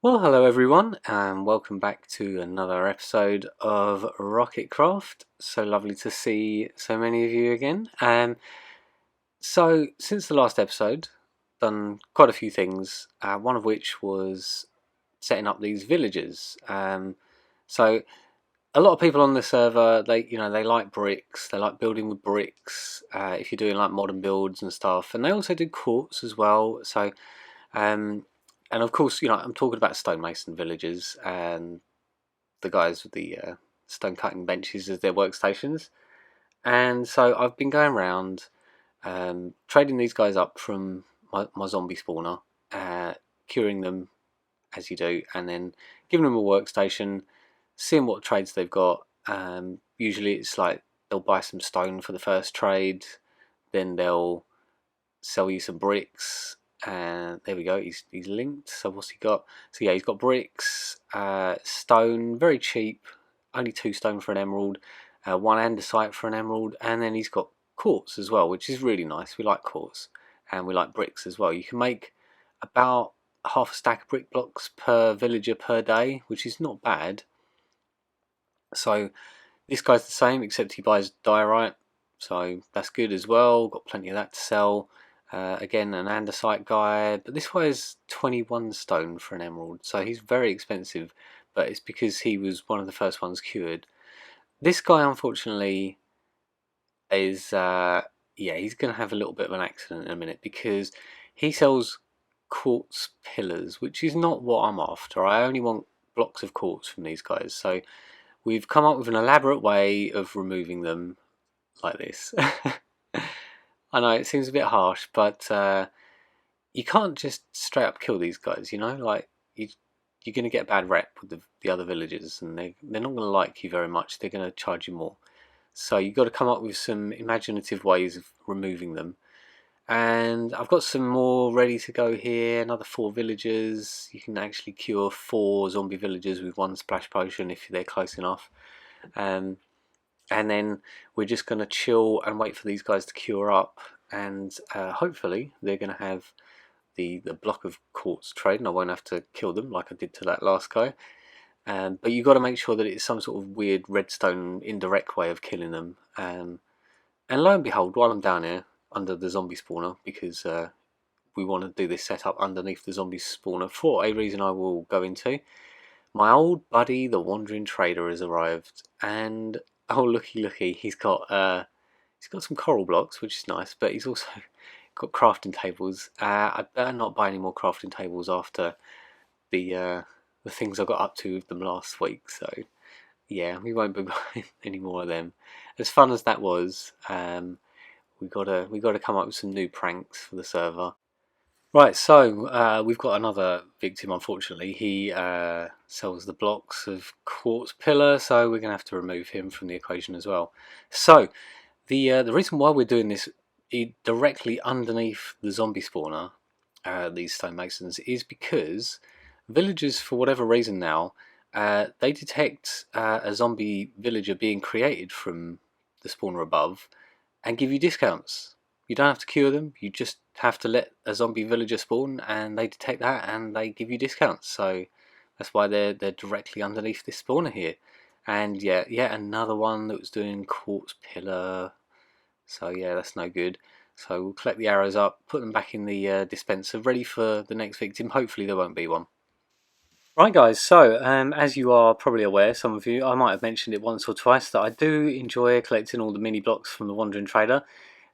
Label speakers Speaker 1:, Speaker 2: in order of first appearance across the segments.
Speaker 1: Well, hello everyone, and welcome back to another episode of Rocketcraft. So lovely to see so many of you again. So since the last episode, done quite a few things. One of which was setting up these villages. So a lot of people on the server, they like bricks. They like building with bricks. If you're doing like modern builds and stuff, and they also do quartz as well. So. Um, and of course, I'm talking about stonemason villages and the guys with the stone cutting benches as their workstations. And so I've been going around trading these guys up from my zombie spawner, curing them as you do, and then giving them a workstation, seeing what trades they've got. Usually it's like they'll buy some stone for the first trade, then they'll sell you some bricks. And there we go, he's linked. So what's he got? So yeah, he's got bricks, stone, very cheap, only 2 stone for an emerald, 1 andesite for an emerald, and then he's got quartz as well, which is really nice. We like quartz, and we like bricks as well. You can make about half a stack of brick blocks per villager per day, which is not bad. So this guy's the same, except he buys diorite, so that's good as well. Got plenty of that to sell. Again, an andesite guy, but this guy is 21 stone for an emerald, so he's very expensive, but it's because he was one of the first ones cured. This guy, unfortunately, is, yeah, he's going to have a little bit of an accident in a minute because he sells quartz pillars, which is not what I'm after. I only want blocks of quartz from these guys, so we've come up with an elaborate way of removing them like this. I know it seems a bit harsh, but you can't just straight up kill these guys. Like you're going to get a bad rep with the other villagers, and they're not going to like you very much. They're going to charge you more. So you've got to come up with some imaginative ways of removing them. And I've got some more ready to go here. Another 4 villagers. You can actually cure 4 zombie villagers with 1 splash potion if they're close enough. And then we're just going to chill and wait for these guys to cure up, and hopefully they're going to have the block of quartz trade, and I won't have to kill them like I did to that last guy. But you've got to make sure that it's some sort of weird redstone indirect way of killing them. And lo and behold, while I'm down here under the zombie spawner, because we want to do this setup underneath the zombie spawner for a reason I will go into, my old buddy, the Wandering Trader, has arrived, and oh looky, he's got some coral blocks, which is nice, but he's also got crafting tables. I better not buy any more crafting tables after the things I got up to with them last week. So yeah, we won't be buying any more of them. As fun as that was, we gotta come up with some new pranks for the server. Right, so we've got another victim. Unfortunately, he sells the blocks of quartz pillar, so we're going to have to remove him from the equation as well. So the reason why we're doing this directly underneath the zombie spawner, these stonemasons, is because villagers, for whatever reason now, they detect a zombie villager being created from the spawner above and give you discounts. You don't have to cure them, you just have to let a zombie villager spawn and they detect that and they give you discounts. So that's why they're directly underneath this spawner here. And yeah, another one that was doing quartz pillar. So yeah, that's no good. So we'll collect the arrows up, put them back in the dispenser, ready for the next victim. Hopefully there won't be one. Right guys, so as you are probably aware, some of you, I might have mentioned it once or twice, that I do enjoy collecting all the mini blocks from the Wandering Trader,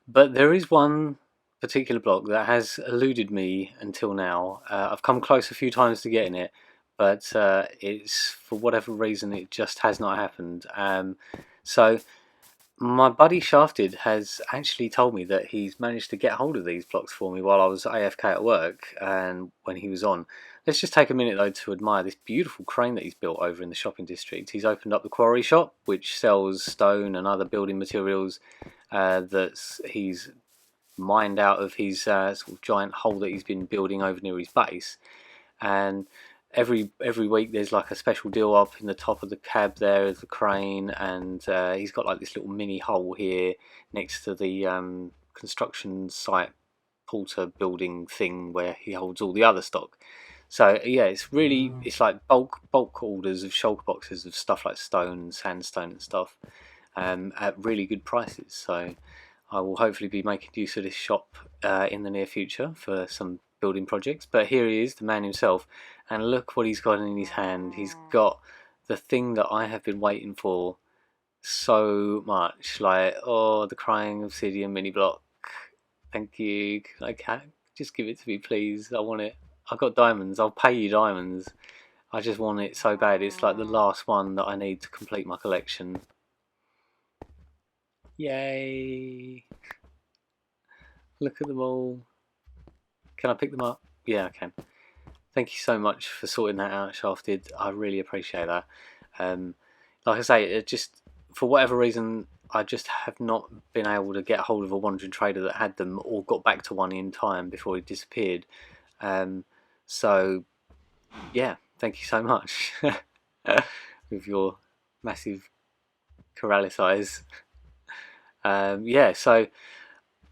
Speaker 1: but there is one particular block that has eluded me until now. I've come close a few times to getting it, but it's, for whatever reason, it just has not happened. So my buddy Shafted has actually told me that he's managed to get hold of these blocks for me while I was AFK at work and when he was on. Let's just take a minute though to admire this beautiful crane that he's built over in the shopping district. He's opened up the quarry shop, which sells stone and other building materials that he's mined out of his sort of giant hole that he's been building over near his base. And every week there's like a special deal up in the top of the cab there of the crane, and he's got like this little mini hole here next to the construction site porter building thing where he holds all the other stock. So yeah, it's like bulk orders of shulker boxes of stuff like stone, sandstone, and stuff, at really good prices. So I will hopefully be making use of this shop in the near future for some building projects. But here he is, the man himself, and look what he's got in his hand. He's got the thing that I have been waiting for so much. Like, oh, the crying obsidian mini block. Thank you. I can't just give it to me, please. I want it. I've got diamonds. I'll pay you diamonds. I just want it so bad. It's like the last one that I need to complete my collection. Yay! Look at them all. Can I pick them up? Yeah, I can. Thank you so much for sorting that out, Shafted. I really appreciate that. Like I say, it just for whatever reason, I just have not been able to get hold of a wandering trader that had them, or got back to one in time before he disappeared. So yeah, thank you so much with your massive Corrales eyes. Yeah, so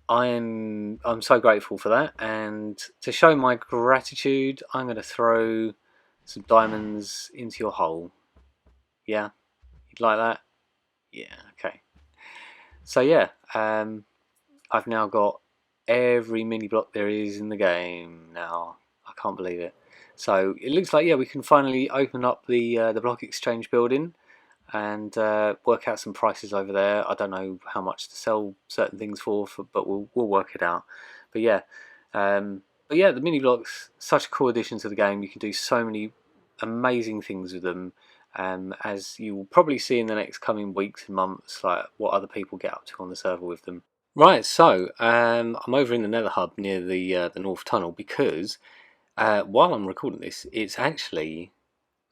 Speaker 1: I'm so grateful for that, and to show my gratitude, I'm going to throw some diamonds into your hole. Yeah, you'd like that? Yeah, okay. So yeah, I've now got every mini block there is in the game now. I can't believe it. So it looks like, yeah, we can finally open up the block exchange building and work out some prices over there. I don't know how much to sell certain things for, but we'll work it out. But yeah, the mini blocks, such a cool addition to the game. You can do so many amazing things with them, as you will probably see in the next coming weeks and months, like what other people get up to on the server with them. Right, so I'm over in the Nether Hub near the North Tunnel because while I'm recording this, it's actually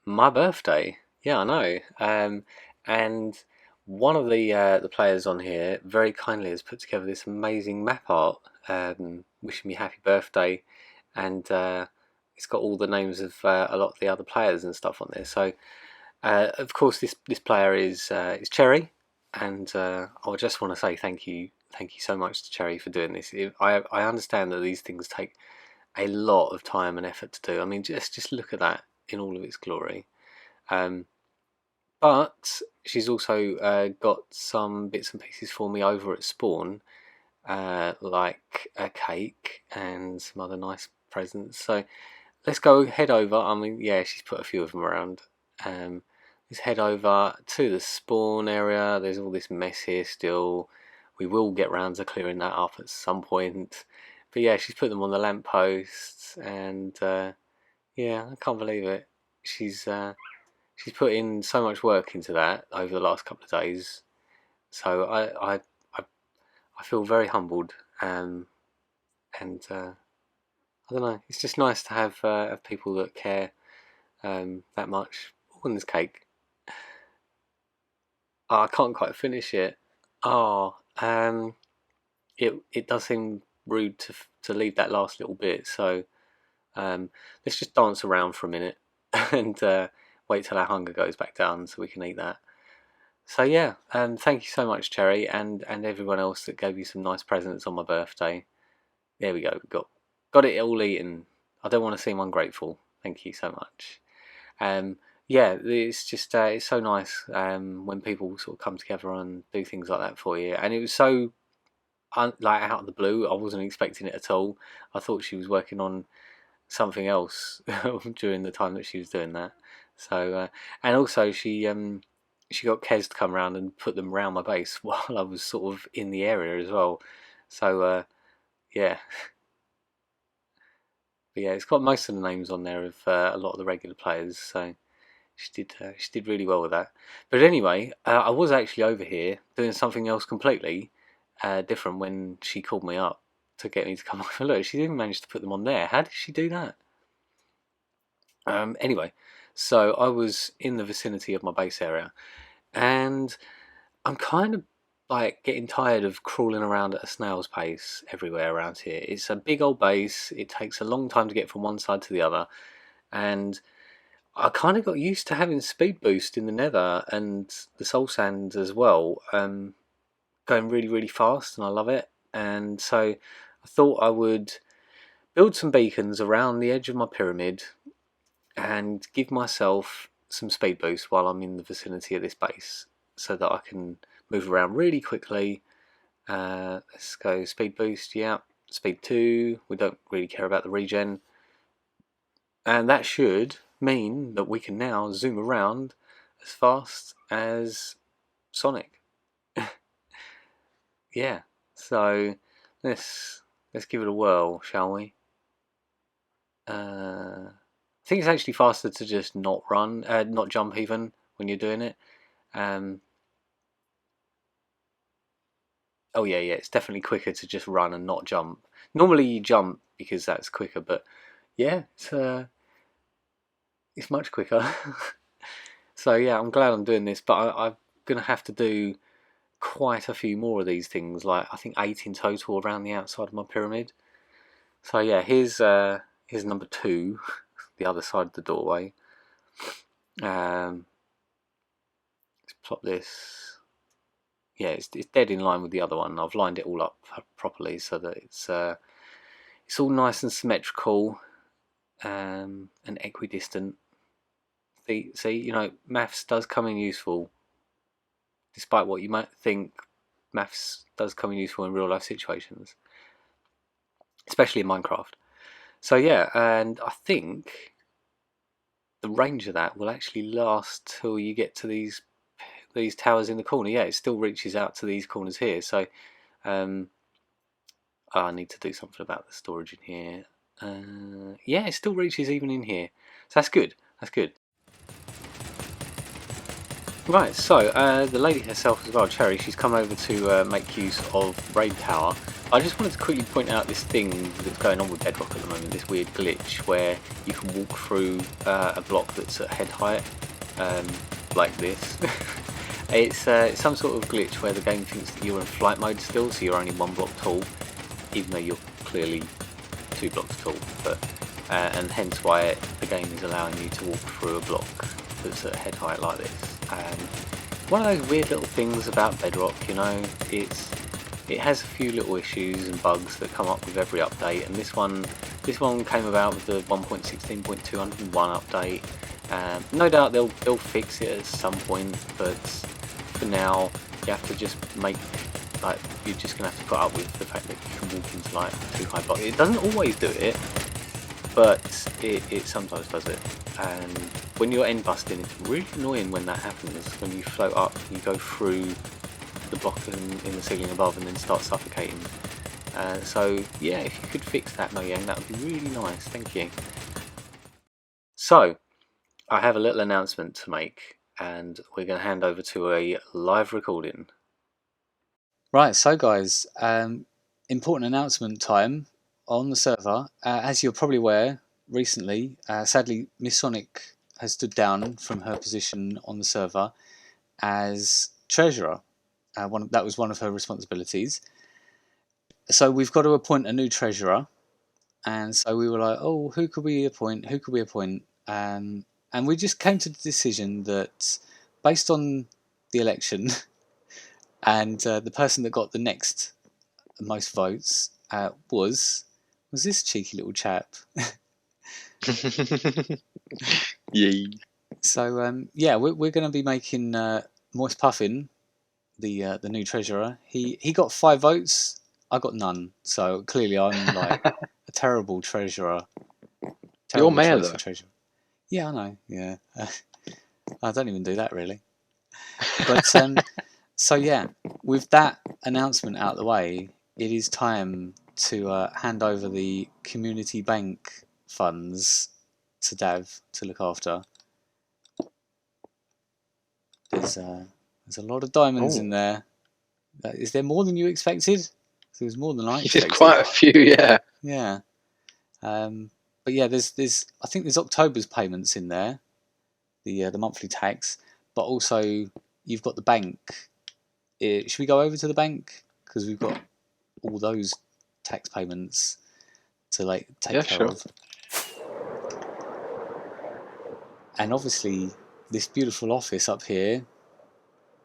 Speaker 1: my birthday. Yeah, I know. And one of the players on here very kindly has put together this amazing map art, wishing me happy birthday, and it's got all the names of a lot of the other players and stuff on there. So, of course, this player is Cherry, and I just want to say thank you so much to Cherry for doing this. I understand that these things take a lot of time and effort to do. I mean, just look at that in all of its glory. But she's also got some bits and pieces for me over at Spawn, like a cake and some other nice presents. So let's go head over. I mean, yeah, she's put a few of them around. Let's head over to the Spawn area. There's all this mess here still. We will get round to clearing that up at some point. But yeah, she's put them on the lampposts, and yeah, I can't believe it. She's put in so much work into that over the last couple of days. So I feel very humbled, and I don't know. It's just nice to have people that care that much. Oh, and this cake. Oh, I can't quite finish it. Oh, it does seem rude to leave that last little bit. So let's just dance around for a minute and wait till our hunger goes back down so we can eat that. So yeah, thank you so much, Cherry, and everyone else that gave you some nice presents on my birthday. There we go. We got it all eaten. I don't want to seem ungrateful. Thank you so much. Yeah, it's just it's so nice when people sort of come together and do things like that for you. And it was so like out of the blue. I wasn't expecting it at all. I thought she was working on something else during the time that she was doing that. So and also she got Kez to come around and put them around my base while I was sort of in the area as well. So yeah. But yeah, it's got most of the names on there of a lot of the regular players, so she did really well with that. But anyway, I was actually over here doing something else completely different when she called me up to get me to come over. Look, she even managed to put them on there. How did she do that? Anyway, so I was in the vicinity of my base area, and I'm kind of like getting tired of crawling around at a snail's pace everywhere around here. It's a big old base. It takes a long time to get from one side to the other, and I kind of got used to having speed boost in the Nether and the Soul Sand as well, going really really fast, and I love it. And so I thought I would build some beacons around the edge of my pyramid, and give myself some speed boost while I'm in the vicinity of this base, so that I can move around really quickly. Let's go speed boost, yeah, speed 2, we don't really care about the regen. And that should mean that we can now zoom around as fast as Sonic. Yeah, so let's give it a whirl, shall we? I think it's actually faster to just not run, not jump even when you're doing it. Oh yeah, it's definitely quicker to just run and not jump. Normally you jump because that's quicker, but yeah, it's much quicker. So yeah, I'm glad I'm doing this, but I'm gonna have to do quite a few more of these things. Like I think 8 in total around the outside of my pyramid. So yeah, here's number 2, the other side of the doorway. Let's plot this. Yeah, it's dead in line with the other one. I've lined it all up properly so that it's all nice and symmetrical and equidistant. See, you know, maths does come in useful, despite what you might think. Maths does come in useful in real life situations, especially in Minecraft. So yeah, and I think the range of that will actually last till you get to these towers in the corner. Yeah, it still reaches out to these corners here. So I need to do something about the storage in here. Yeah, it still reaches even in here. So that's good. That's good. Right, so the lady herself as well, Cherry, she's come over to make use of Raid Tower. I just wanted to quickly point out this thing that's going on with Bedrock at the moment, this weird glitch where you can walk through a block that's at head height, like this. It's some sort of glitch where the game thinks that you're in flight mode still, so you're only 1 block tall, even though you're clearly 2 blocks tall, but and hence why the game is allowing you to walk through a block that's at head height like this. One of those weird little things about Bedrock, you know, it has a few little issues and bugs that come up with every update, and this one came about with the 1.16.201 update. No doubt they'll fix it at some point, but for now you have to just you're just gonna have to put up with the fact that you can walk into like 2 high blocks. It doesn't always do it, but it sometimes does it. And when you're end busting, it's really annoying when that happens. When you float up, you go through the block in the ceiling above and then start suffocating. So yeah, if you could fix that, Mojang, that would be really nice. Thank you. So I have a little announcement to make, and we're going to hand over to a live recording.
Speaker 2: Right, so guys, important announcement time on the server. As you're probably aware, recently, sadly, Miss Sonic has stood down from her position on the server as treasurer. That was one of her responsibilities. So we've got to appoint a new treasurer, and so we were like, oh, who could we appoint? Who could we appoint? And we just came to the decision that, based on the election, and the person that got the next most votes was this cheeky little chap.
Speaker 3: Yay.
Speaker 2: So yeah, we're going to be making Moist Puffin the new treasurer. He got 5 votes. I got none. So clearly I'm like a terrible treasurer.
Speaker 3: You're mayor though.
Speaker 2: Treasurer. Yeah, I know. Yeah, I don't even do that really. But so yeah, with that announcement out of the way, it is time to hand over the community bank funds to Dav to look after. There's a lot of diamonds in there. Is there more than you expected? There's more than I expected.
Speaker 3: There's quite a few, yeah.
Speaker 2: Yeah. But yeah, there's I think there's October's payments in there, the monthly tax, but also you've got the bank. Should we go over to the bank, because we've got all those tax payments to take care of? And obviously, this beautiful office up here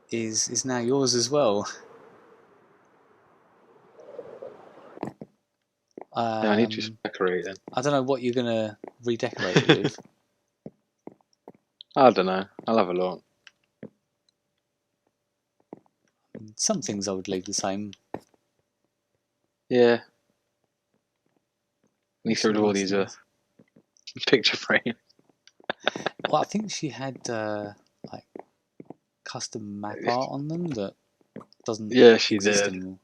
Speaker 2: is now yours as well.
Speaker 3: I need to decorate then.
Speaker 2: I don't know what you're gonna redecorate it with.
Speaker 3: I don't know. I'll have a look.
Speaker 2: Some things I would leave the same.
Speaker 3: Yeah. At least
Speaker 2: Some
Speaker 3: all
Speaker 2: nice
Speaker 3: these
Speaker 2: things.
Speaker 3: picture frame.
Speaker 2: Well, I think she had like custom map art on them that doesn't
Speaker 3: Yeah, she
Speaker 2: exist
Speaker 3: did.
Speaker 2: anymore.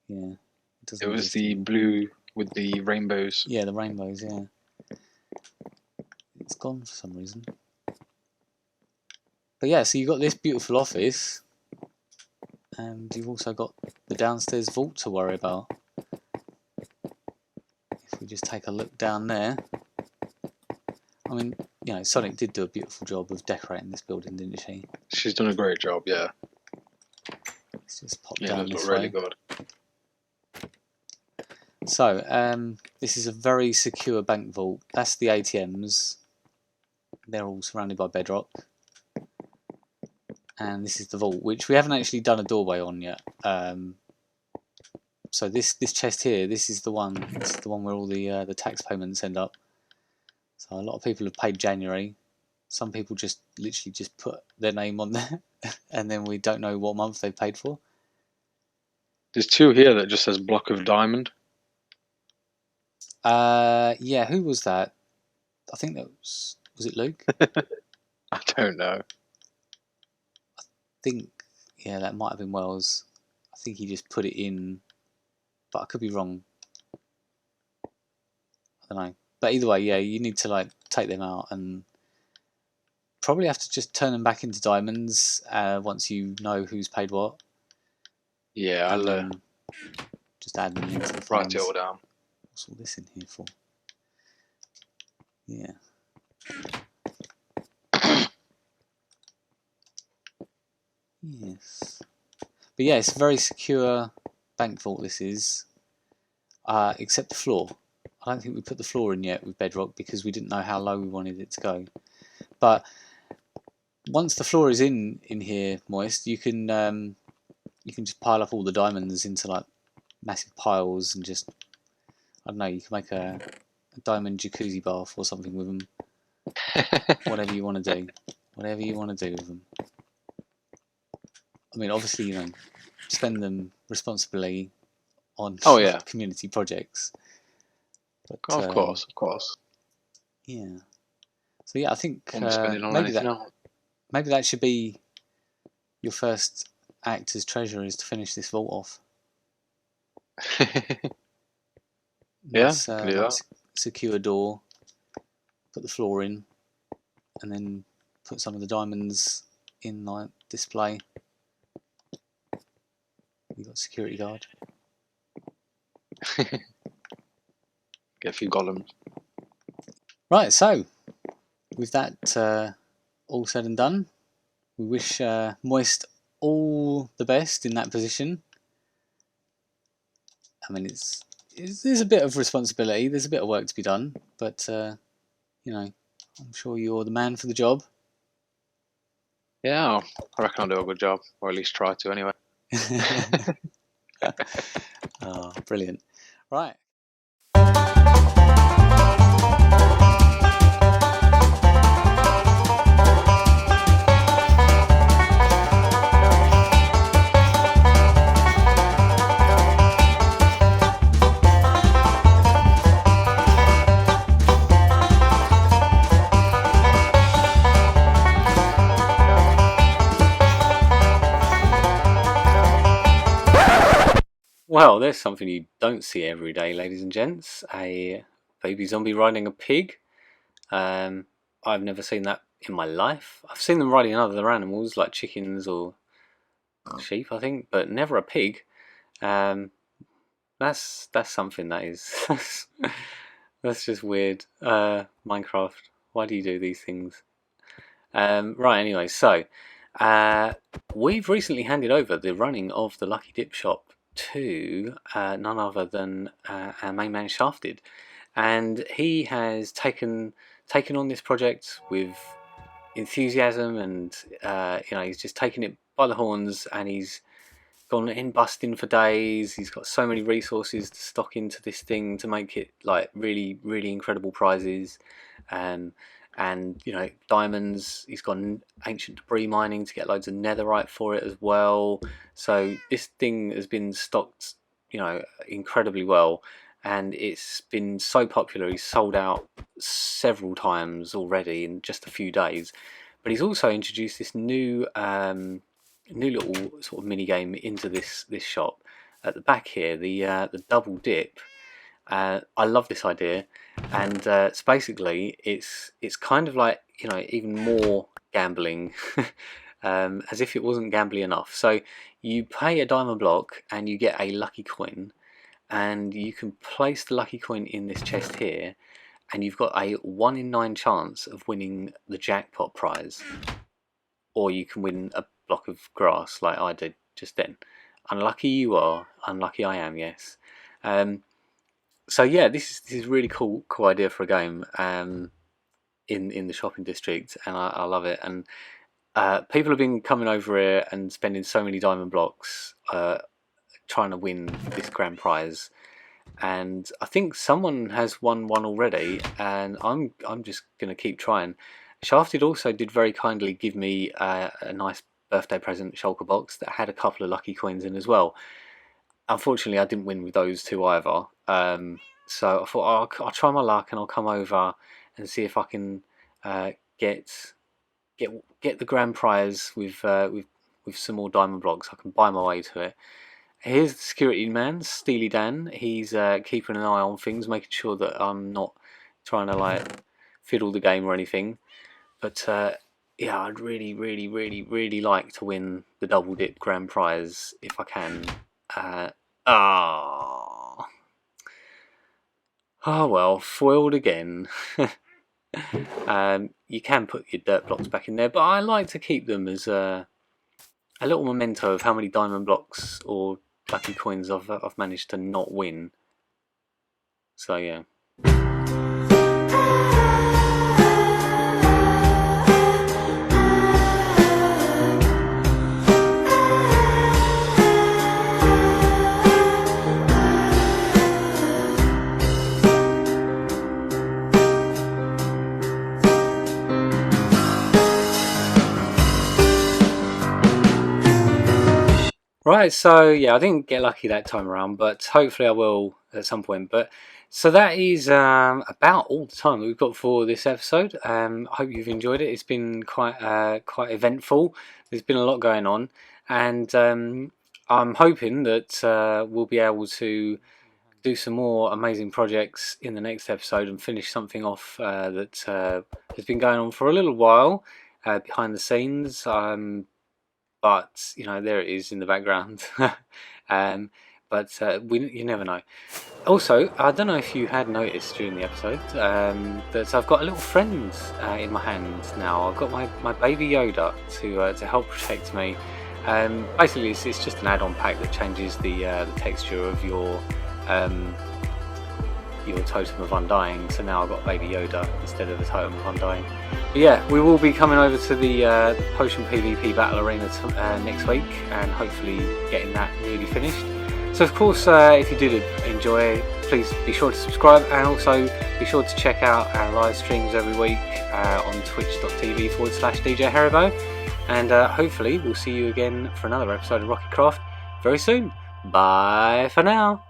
Speaker 2: Yeah, it doesn't
Speaker 3: It was
Speaker 2: exist
Speaker 3: the
Speaker 2: anymore.
Speaker 3: blue with the rainbows.
Speaker 2: Yeah, the rainbows. Yeah, it's gone for some reason. But yeah, so you've got this beautiful office, and you've also got the downstairs vault to worry about. If we just take a look down there, I mean, you know, Sonic did do a beautiful job of decorating this building, didn't she?
Speaker 3: She's done a great job, yeah.
Speaker 2: Let's just pop
Speaker 3: Yeah,
Speaker 2: down
Speaker 3: it
Speaker 2: this
Speaker 3: looks really
Speaker 2: way.
Speaker 3: good.
Speaker 2: So, this is a very secure bank vault. That's the ATMs. They're all surrounded by bedrock. And this is the vault, which we haven't actually done a doorway on yet. So this chest here, this is the one. This is the one where all the tax payments end up. So a lot of people have paid January. Some people just literally just put their name on there, and then we don't know what month they paid for.
Speaker 3: There's two here that just says block of diamond.
Speaker 2: Yeah, who was that? I think that was it Luke?
Speaker 3: I don't know.
Speaker 2: Think, yeah, that might have been Wells. I think he just put it in, but I could be wrong. I don't know. But either way, yeah, you need to like take them out and probably have to just turn them back into diamonds once you know who's paid what.
Speaker 3: Yeah,
Speaker 2: And
Speaker 3: I'll
Speaker 2: then just add them into the
Speaker 3: write
Speaker 2: funds.
Speaker 3: it all down.
Speaker 2: What's all this in here for? Yeah. Yes. But yeah, it's a very secure bank vault, this is. Except the floor. I don't think we put the floor in yet with bedrock because we didn't know how low we wanted it to go. But once the floor is in here, Moist, you can just pile up all the diamonds into like massive piles and just, I don't know, you can make a diamond jacuzzi bath or something with them. Whatever you want to do. Whatever you want to do with them. I mean, obviously, you know, spend them responsibly on community projects. But,
Speaker 3: of course.
Speaker 2: Yeah. So yeah, I think
Speaker 3: maybe
Speaker 2: that should be your first act as treasurer, is to finish this vault off.
Speaker 3: Nice, can do that.
Speaker 2: Secure door, put the floor in, and then put some of the diamonds in like display. You got security guard.
Speaker 3: Get a few golems.
Speaker 2: Right, so with that all said and done, we wish Moist all the best in that position. I mean, there's a bit of responsibility, there's a bit of work to be done, but you know, I'm sure you're the man for the job.
Speaker 3: Yeah, I reckon I'll do a good job, or at least try to anyway.
Speaker 2: Oh, brilliant. Right.
Speaker 1: Well, there's something you don't see every day, ladies and gents. A baby zombie riding a pig. I've never seen that in my life. I've seen them riding other animals like chickens or sheep, I think, but never a pig. That's something that is that's just weird. Minecraft, why do you do these things? Right, anyway, so we've recently handed over the running of the Lucky Dip shop to none other than our main man Shafted, and he has taken on this project with enthusiasm, and you know, he's just taken it by the horns, and he's gone in busting for days. He's got so many resources to stock into this thing to make it like really incredible prizes, and diamonds. He's got ancient debris mining to get loads of netherite for it as well. So this thing has been stocked incredibly well, and it's been so popular. He's sold out several times already in just a few days. But he's also introduced this new little sort of mini game into this shop at the back here, the double dip. I love this idea, and it's basically it's kind of like even more gambling, as if it wasn't gambly enough. So you pay a diamond block and you get a lucky coin, and you can place the lucky coin in this chest here, and you've got a 1 in 9 chance of winning the jackpot prize, or you can win a block of grass like I did just then. Unlucky you are, unlucky I am. Yes. So yeah, this is really cool idea for a game in the shopping district, and I love it. And people have been coming over here and spending so many diamond blocks trying to win this grand prize, and I think someone has won one already, and I'm just gonna keep trying. Shafted also did very kindly give me a nice birthday present shulker box that had a couple of lucky coins in as well. Unfortunately, I didn't win with those two either. So I thought I'll try my luck and I'll come over and see if I can get the grand prize with some more diamond blocks. I can buy my way to it. Here's the security man, Steely Dan. He's keeping an eye on things, making sure that I'm not trying to like fiddle the game or anything. But yeah, I'd really like to win the double dip grand prize if I can. Oh well, foiled again. You can put your dirt blocks back in there, but I like to keep them as a little memento of how many diamond blocks or lucky coins I've managed to not win. So yeah. Right, so yeah, I didn't get lucky that time around, but hopefully I will at some point. But so that is about all the time that we've got for this episode. I hope you've enjoyed it. It's been quite eventful. There's been a lot going on, and I'm hoping that we'll be able to do some more amazing projects in the next episode and finish something off that has been going on for a little while behind the scenes. But there it is in the background. But you never know. Also, I don't know if you had noticed during the episode that I've got a little friend in my hand now. I've got my baby Yoda to help protect me. Basically, it's just an add-on pack that changes the texture of your Totem of Undying. So now I've got baby Yoda instead of the Totem of Undying. But yeah, we will be coming over to the Potion PvP Battle Arena next week, and hopefully getting that nearly finished. So of course, if you did enjoy, please be sure to subscribe, and also be sure to check out our live streams every week on twitch.tv/DJ Haribo. And hopefully we'll see you again for another episode of Rocketcraft very soon. Bye for now.